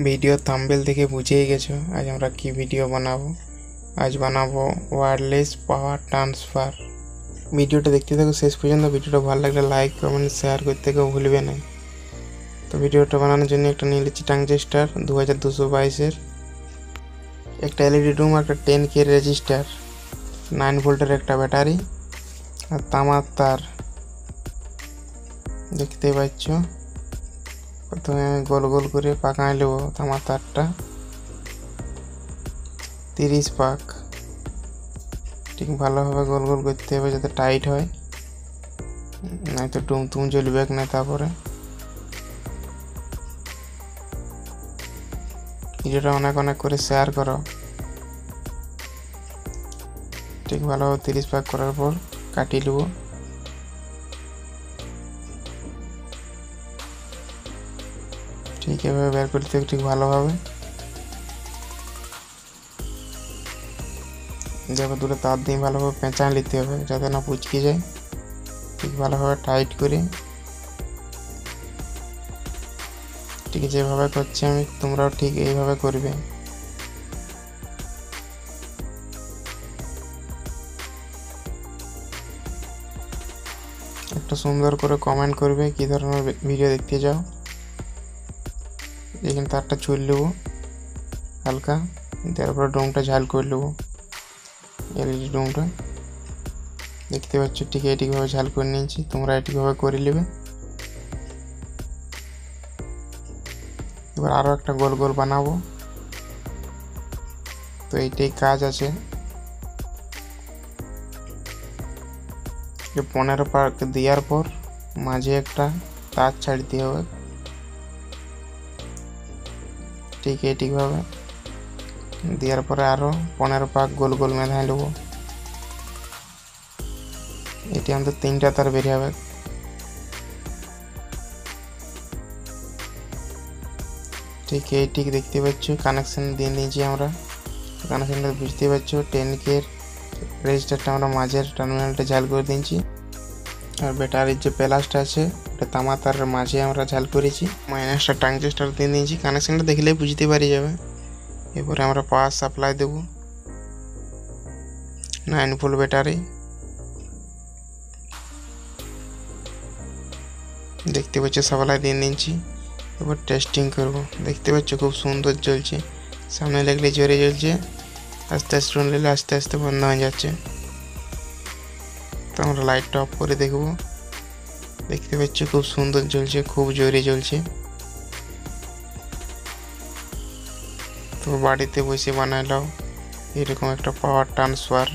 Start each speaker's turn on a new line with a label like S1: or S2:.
S1: Video thumbnail থেকে বুঝেই গেছো আজ আমরা কি ভিডিও বানাবো। আজ বানাবো ওয়্যারলেস পাওয়ার ট্রান্সফার। ভিডিওটা দেখতে থাকো শেষ পর্যন্ত। ভিডিওটা ভালো লাগলে লাইক কমেন্ট শেয়ার করতে কেউ ভুলবে না। তো ভিডিওটা বানানোর জন্য একটা নিয়ে নিচ্ছি ট্রানজিস্টার 2222-এর, একটা এলইডি রুম, একটা 10K রেজিস্টার, 9 ভোল্টের একটা ব্যাটারি আর তামার তার দেখতেই পাচ্ছ। প্রথমে গোল গোল করে পাকায় নেবো তামার তারটা 30 পাক। ঠিক ভালোভাবে গোল গোল করতে হবে যাতে টাইট হয়, নয়তো টুম জ্বলবে না। তারপরে ভিডিওটা অনেক অনেক করে শেয়ার করো। ঠিক ভালোভাবে 30 পাক করার পর কাটিয়ে নেবো। ঠিক এভাবে বের করতে হবে ঠিক ভালোভাবে। দেখো দুটো তার দিয়ে ভালোভাবে পেঁচা নিতে হবে যাতে না পুচকে যায়। ঠিক ভালোভাবে টাইট করে ঠিক যেভাবে করছি আমি, তোমরাও ঠিক এইভাবে করবে। একটা সুন্দর করে কমেন্ট করবে কি ধরনের ভিডিও দেখতে চাও। এখানে তারটা ছুঁড়ে নেবো হালকা, তারপরে ডোমটা ঝাল করে নেবো। এলইডি ডোমটা দেখতে পাচ্ছ ঠিক এইটিভাবে ঝাল করে নিয়েছি, তোমরা এইটিভাবে করে নেবে। এবার আরও একটা গোল গোল বানাবো। তো এইটাই কাজ আছে। 15 পাক দেওয়ার পর মাঝে একটা তার ছাড়তে হবে। ঠিক এইটিভাবে দেওয়ার পরে আরও 15 পাক গোল গোল মেধায় নেবো। এটি আমাদের 3টা তার বেরিয়ে হবে। ঠিক এই ঠিক দেখতে পাচ্ছ কানেকশন দিয়ে নিয়েছি আমরা। কানেকশনটা বুঝতে পারছো 10K রেজিস্টারটা আমরা মাঝের টার্মিনালটা ঝাল করে দিয়েছি, আর ব্যাটারির যে প্লাসটা আছে ওটা তামা তারের মাঝে আমরা ঝাল করেছি। মাইনাসটা ট্রানজিস্টার দিয়ে নিয়েছি, কানেকশনটা দেখলেই বুঝতে পারি যাবে। এরপরে আমরা পাওয়ার সাপ্লাই দেবো 9 ভোল্ট ব্যাটারি। দেখতে পাচ্ছ সাপ্লাই দিয়ে নিয়েছি। এবার টেস্টিং করব। দেখতে পাচ্ছ খুব সুন্দর জ্বলছে, সামনে লাগলে জোরে জ্বলছে, আস্তে আস্তে নিলে আস্তে আস্তে বন্ধ হয়ে যাচ্ছে। তো আমরা লাইটটা অফ করে দেখব। দেখতে পাচ্ছ খুব সুন্দর জ্বলছে, খুব জোরে জ্বলছে। তো বাড়িতে বসে বানাইলাও এরকম একটা পাওয়ার ট্রান্সফার।